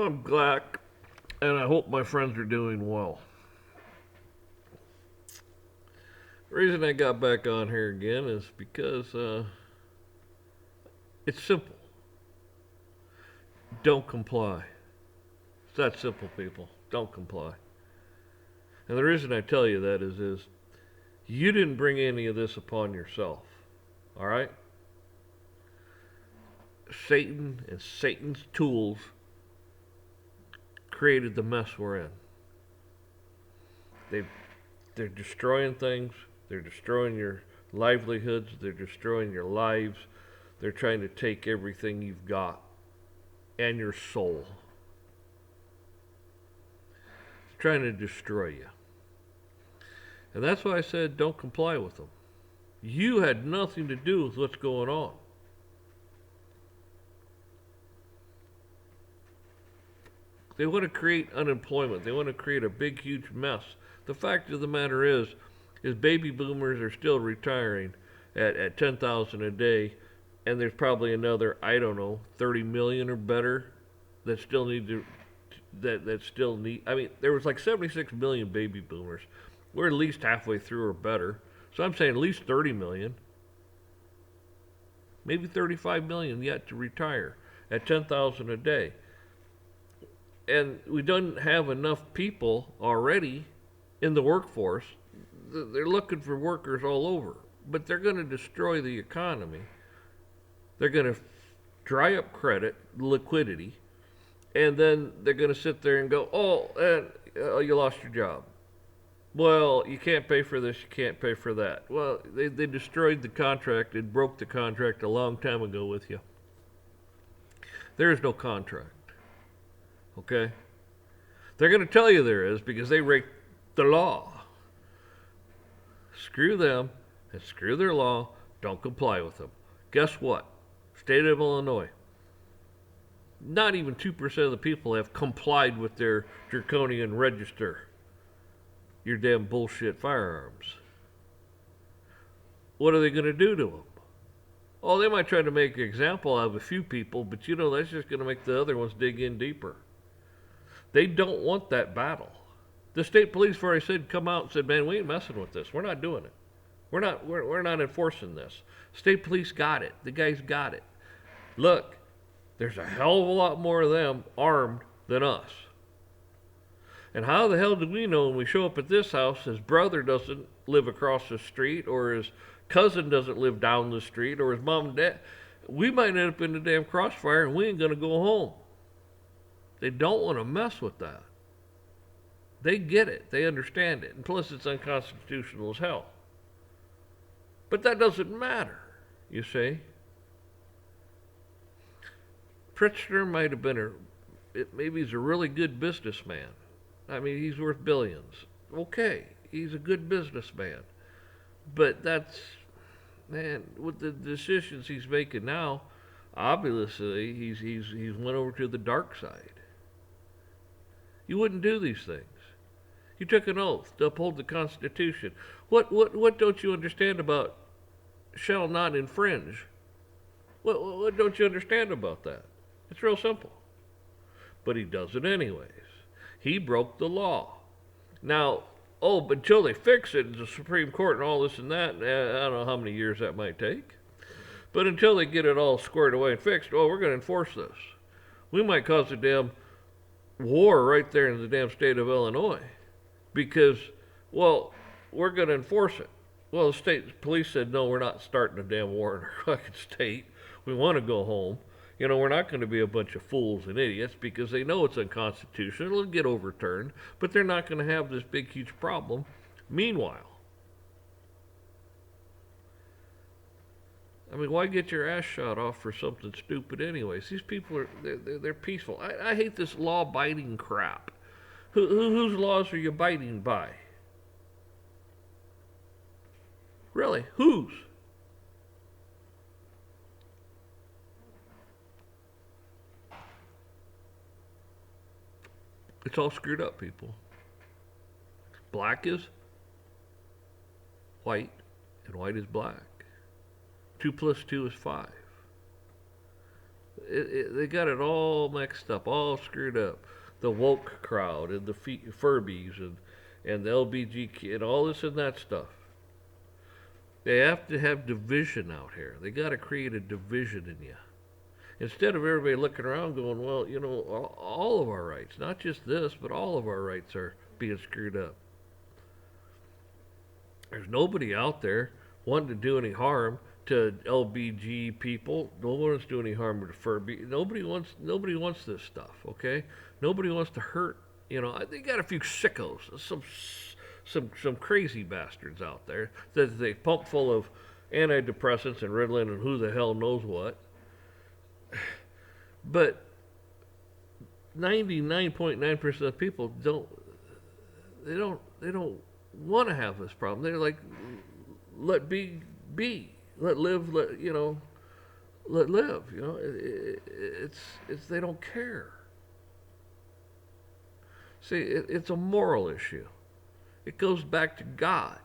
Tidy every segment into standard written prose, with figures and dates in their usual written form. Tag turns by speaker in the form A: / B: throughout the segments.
A: I'm glad, and I hope my friends are doing well. The reason I got back on here again is because it's simple. Don't comply. It's that simple, people. Don't comply. And the reason I tell you that is you didn't bring any of this upon yourself. All right? Satan and Satan's tools created the mess we're in. They've They're destroying things. They're destroying your livelihoods. They're destroying your lives. They're trying to take everything you've got and your soul. It's trying to destroy you. And that's why I said don't comply with them. You had nothing to do with what's going on. They want to create unemployment. They want to create a big, huge mess. The fact of the matter is baby boomers are still retiring at 10,000 a day, and there's probably another, I don't know, 30 million or better that still need to that still need. I mean, there was like 76 million baby boomers. We're at least halfway through or better. So I'm saying at least 30 million, maybe 35 million yet to retire at 10,000 a day. And we don't have enough people already in the workforce. They're looking for workers all over, but they're going to destroy the economy. They're going to dry up credit, liquidity, and then they're going to sit there and go, you lost your job. Well, you can't pay for this, you can't pay for that. Well, they destroyed the contract and broke the contract a long time ago with you. There is no contract. Okay? They're going to tell you there is because they break the law. Screw them and screw their law. Don't comply with them. Guess what? State of Illinois. Not even 2% of the people have complied with their draconian register. Your damn bullshit firearms. What are they going to do to them? Oh, they might try to make an example out of a few people, but that's just going to make the other ones dig in deeper. They don't want that battle. The state police, before I said, come out and said, man, we ain't messing with this. We're not doing it. We're not enforcing this. State police got it. The guys got it. Look, there's a hell of a lot more of them armed than us. And how the hell do we know when we show up at this house, his brother doesn't live across the street, or his cousin doesn't live down the street, or his mom and dad? We might end up in the damn crossfire and we ain't going to go home. They don't want to mess with that. They get it. They understand it. And plus, it's unconstitutional as hell. But that doesn't matter, you see. Pritzker might have been maybe he's a really good businessman. I mean, he's worth billions. Okay, he's a good businessman. But with the decisions he's making now, obviously he's went over to the dark side. You wouldn't do these things. You took an oath to uphold the Constitution. What don't you understand about shall not infringe? What don't you understand about that? It's real simple. But he does it anyways. He broke the law. Now, but until they fix it, the Supreme Court and all this and that, I don't know how many years that might take. But until they get it all squared away and fixed, we're going to enforce this. We might cause a damn war right there in the damn state of Illinois because, we're going to enforce it. Well, the state police said, no, we're not starting a damn war in our fucking state. We want to go home. We're not going to be a bunch of fools and idiots because they know it's unconstitutional. It'll get overturned, but they're not going to have this big, huge problem. Meanwhile, I mean, why get your ass shot off for something stupid anyways? These people they're peaceful. I hate this law-biting crap. Whose laws are you biting by? Really, whose? It's all screwed up, people. Black is white, and white is black. 2 plus 2 is 5. They got it all mixed up, all screwed up. The woke crowd and the Furbies and the LBGQ and all this and that stuff. They have to have division out here. They got to create a division in you. Instead of everybody looking around going, well, all of our rights, not just this, but all of our rights are being screwed up. There's nobody out there wanting to do any harm to LBG people. No one wants to do any harm to Furby. Nobody wants this stuff, okay? Nobody wants to hurt. They got a few sickos, some crazy bastards out there that they pump full of antidepressants and Ritalin and who the hell knows what. But 99.9% of people don't want to have this problem. They're like, let be, let live, let live. It's they don't care. See, it's a moral issue. It goes back to God.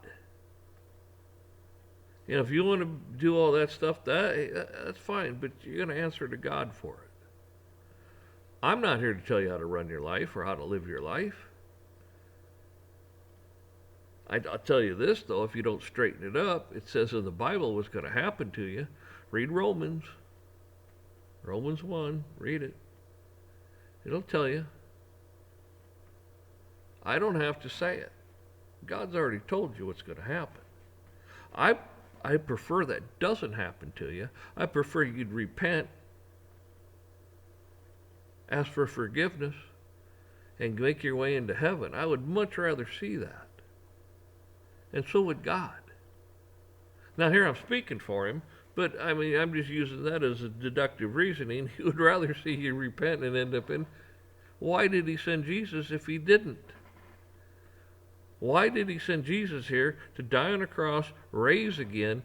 A: If you want to do all that stuff, that's fine, but you're going to answer to God for it. I'm not here to tell you how to run your life or how to live your life. I'll tell you this, though, if you don't straighten it up, it says in the Bible what's going to happen to you. Read Romans. Romans 1, read it. It'll tell you. I don't have to say it. God's already told you what's going to happen. I prefer that doesn't happen to you. I prefer you'd repent, ask for forgiveness, and make your way into heaven. I would much rather see that. And so would God. Now here I'm speaking for him, but I'm just using that as a deductive reasoning. He would rather see you repent and end up in. Why did he send Jesus if he didn't? Why did he send Jesus here to die on a cross, raise again,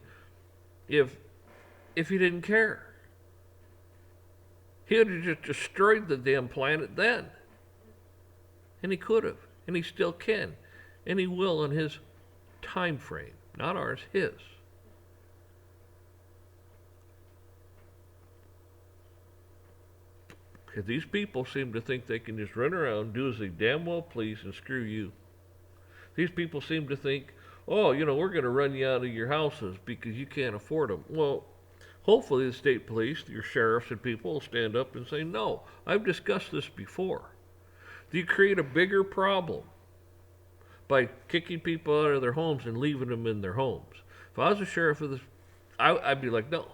A: if he didn't care? He would have just destroyed the damn planet then. And he could have, and he still can, and he will in his time frame, not ours, his. Because these people seem to think they can just run around, do as they damn well please, and screw you. These people seem to think, we're going to run you out of your houses because you can't afford them. Well, hopefully the state police, your sheriffs and people will stand up and say, no, I've discussed this before. Do you create a bigger problem by kicking people out of their homes and leaving them in their homes? If I was a sheriff of this, I'd be like, no.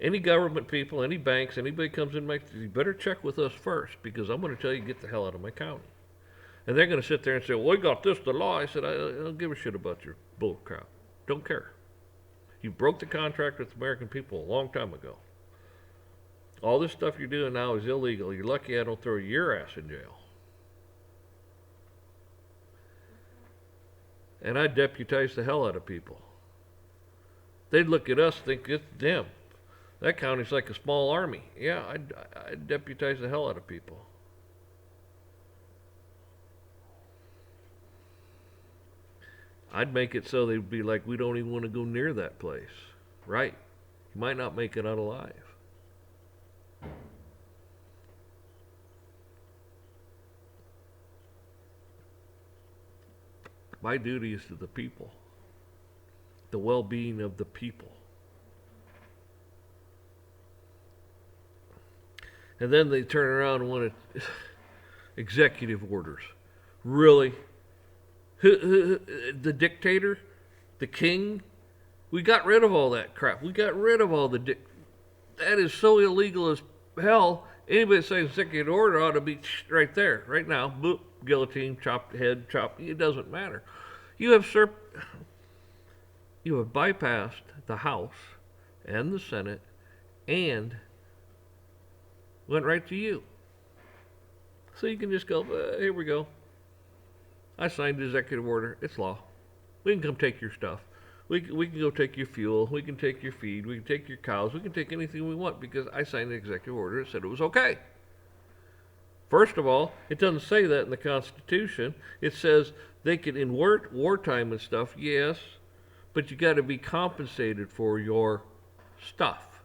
A: Any government people, any banks, anybody comes in, you better check with us first because I'm going to tell you get the hell out of my county. And they're going to sit there and say, well, we got this, the law. I said, I don't give a shit about your bull crap. Don't care. You broke the contract with the American people a long time ago. All this stuff you're doing now is illegal. You're lucky I don't throw your ass in jail. And I deputize the hell out of people. They'd look at us and think, it's them. That county's like a small army. Yeah, I'd deputize the hell out of people. I'd make it so they'd be like, we don't even want to go near that place. Right? You might not make it out alive. My duty is to the people. The well-being of the people. And then they turn around and want to executive orders. Really? The dictator? The king? We got rid of all that crap. We got rid of all that is so illegal as hell. Anybody that says executive order ought to be right there, right now. Boop, guillotine, chopped head, chopped. It doesn't matter. You have bypassed the House and the Senate and went right to you. So you can just go, here we go. I signed the executive order. It's law. We can come take your stuff. We can go take your fuel. We can take your feed. We can take your cows. We can take anything we want because I signed the executive order that said it was okay. First of all, it doesn't say that in the Constitution. It says they can, in wartime and stuff, yes, but you got to be compensated for your stuff.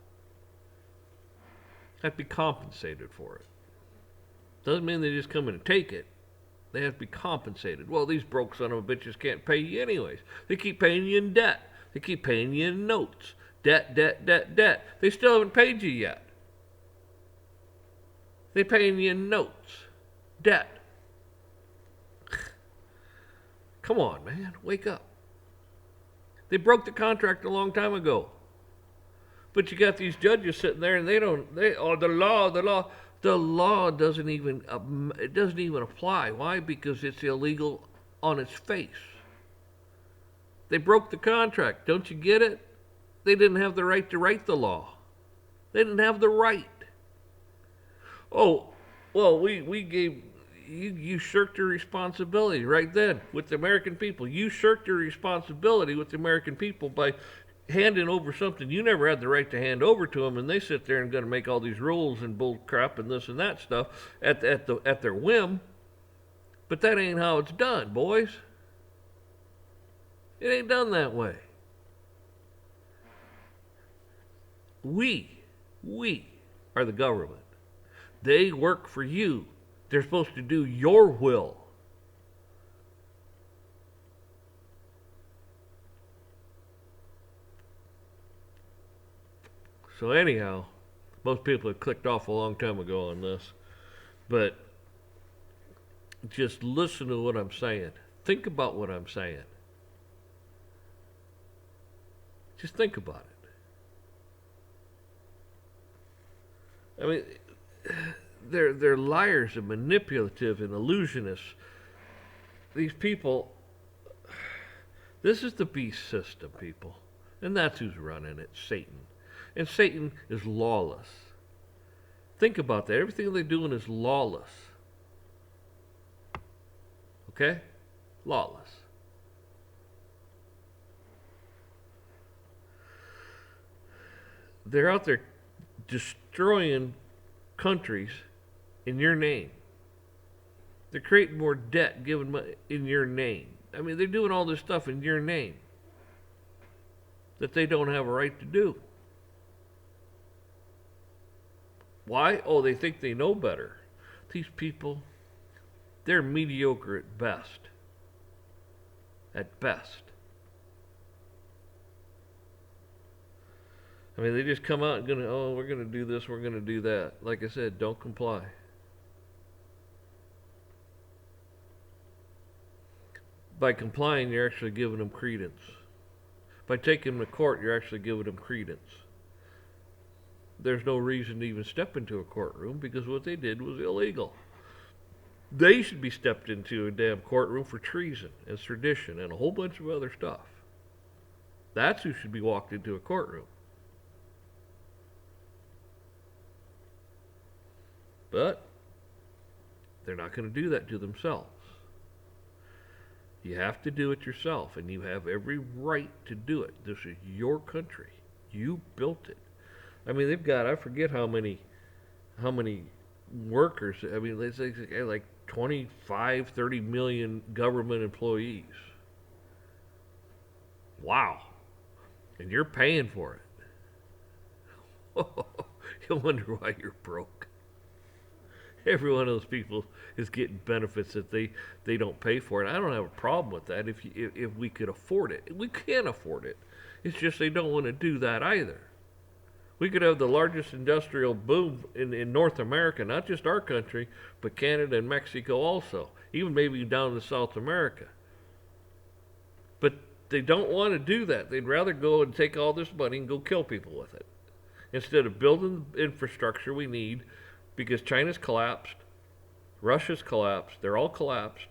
A: have to be compensated for it. Doesn't mean they just come in and take it. They have to be compensated. Well, these broke son of a bitches can't pay you anyways. They keep paying you in debt. They keep paying you in notes. Debt, debt, debt, debt. They still haven't paid you yet. They're paying you in notes. Debt. Come on, man. Wake up. They broke the contract a long time ago. But you got these judges sitting there and the law doesn't even apply. Why? Because it's illegal on its face. They broke the contract. Don't you get it? They didn't have the right to write the law. They didn't have the right. Oh, well, we gave you shirked your responsibility right then with the American people. You shirked your responsibility with the American people by handing over something you never had the right to hand over to them, and they sit there and going to make all these rules and bull crap and this and that stuff at their whim. But that ain't how it's done, boys. It ain't done that way. We are the government. They work for you. They're supposed to do your will. So anyhow, most people have clicked off a long time ago on this. But just listen to what I'm saying. Think about what I'm saying. Just think about it. I mean, they're liars and manipulative and illusionists. These people, this is the beast system, people. And that's who's running it, Satan. And Satan is lawless. Think about that. Everything they're doing is lawless. Okay? Lawless. They're out there destroying countries in your name. They're creating more debt given money in your name. I mean, they're doing all this stuff in your name that they don't have a right to do. Why? Oh, they think they know better. These people, they're mediocre at best. At best. I mean, they just come out and we're going to do this, we're going to do that. Like I said, don't comply. By complying, you're actually giving them credence. By taking them to court, you're actually giving them credence. There's no reason to even step into a courtroom because what they did was illegal. They should be stepped into a damn courtroom for treason and sedition and a whole bunch of other stuff. That's who should be walked into a courtroom. But they're not going to do that to themselves. You have to do it yourself, and you have every right to do it. This is your country. You built it. I mean, they've got, I forget how many workers. I mean, they say like 25, 30 million government employees. Wow. And you're paying for it. You wonder why you're broke. Every one of those people is getting benefits that they don't pay for. And I don't have a problem with that if we could afford it. We can afford it. It's just they don't want to do that either. We could have the largest industrial boom in North America, not just our country, but Canada and Mexico also, even maybe down to South America. But they don't want to do that. They'd rather go and take all this money and go kill people with it, instead of building the infrastructure we need, because China's collapsed, Russia's collapsed, they're all collapsed.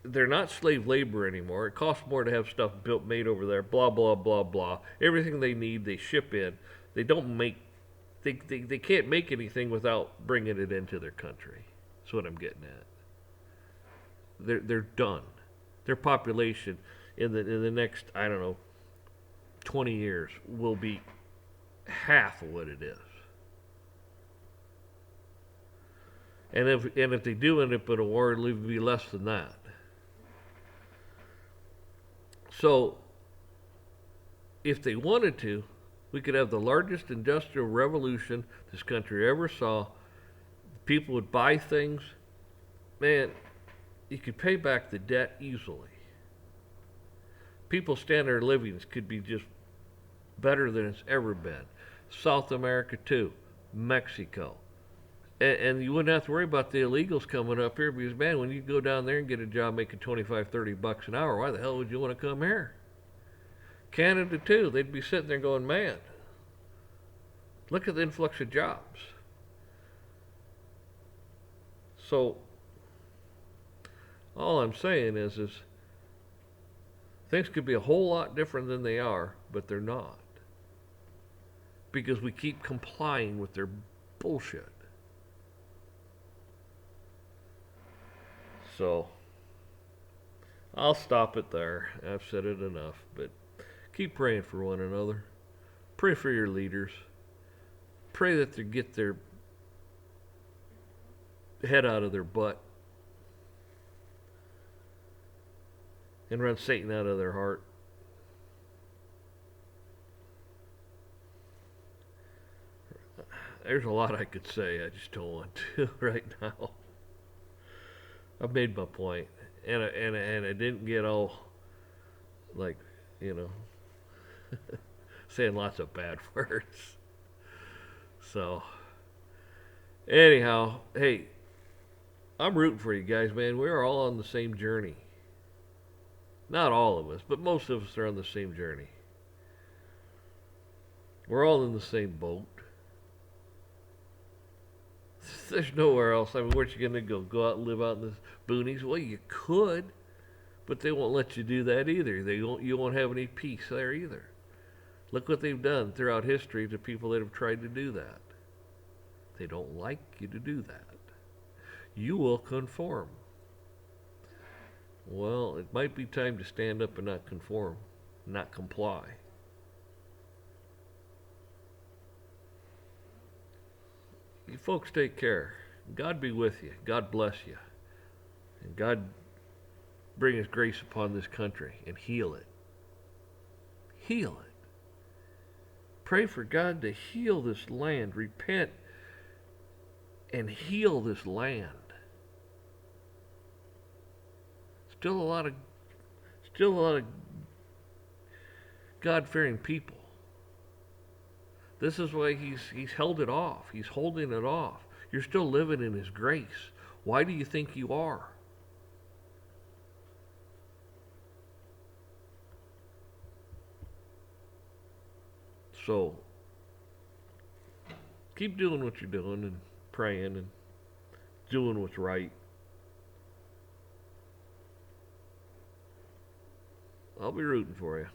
A: They're not slave labor anymore. It costs more to have stuff made over there, blah, blah, blah, blah. Everything they need, they ship in. They don't make, they can't make anything without bringing it into their country. That's what I'm getting at. They're done. Their population in the next, I don't know, 20 years will be half of what it is. And if they do end up in a war, it'll even be less than that. So, if they wanted to, We could have the largest industrial revolution this country ever saw. People would buy things. Man, you could pay back the debt easily. People's standard of living could be just better than it's ever been. South America too, Mexico. And you wouldn't have to worry about the illegals coming up here because, man, when you go down there and get a job making 25, 30 bucks an hour, why the hell would you want to come here? Canada too, they'd be sitting there going, man, look at the influx of jobs. So all I'm saying is things could be a whole lot different than they are, but they're not. Because we keep complying with their bullshit. So I'll stop it there. I've said it enough, but keep praying for one another. Pray for your leaders. Pray that they get their head out of their butt and run Satan out of their heart. There's a lot I could say. I just don't want to right now. I've made my point, and I didn't get all like, you know, saying lots of bad words. So anyhow, hey, I'm rooting for you guys, man. We're all on the same journey. Not all of us, but most of us are on the same journey. We're all in the same boat. There's nowhere else. I mean, where's you going to go? Go out and live out in the boonies? Well, you could, but they won't let you do that either. You won't have any peace there either. Look what they've done throughout history to people that have tried to do that. They don't like you to do that. You will conform. Well, it might be time to stand up and not conform, not comply. You folks take care. God be with you. God bless you. And God bring His grace upon this country and heal it. Heal it. Pray for God to heal this land. Repent and heal this land. Still a lot of God-fearing people. This is why he's held it off. He's holding it off. You're still living in His grace. Why do you think you are? So, keep doing what you're doing and praying and doing what's right. I'll be rooting for you.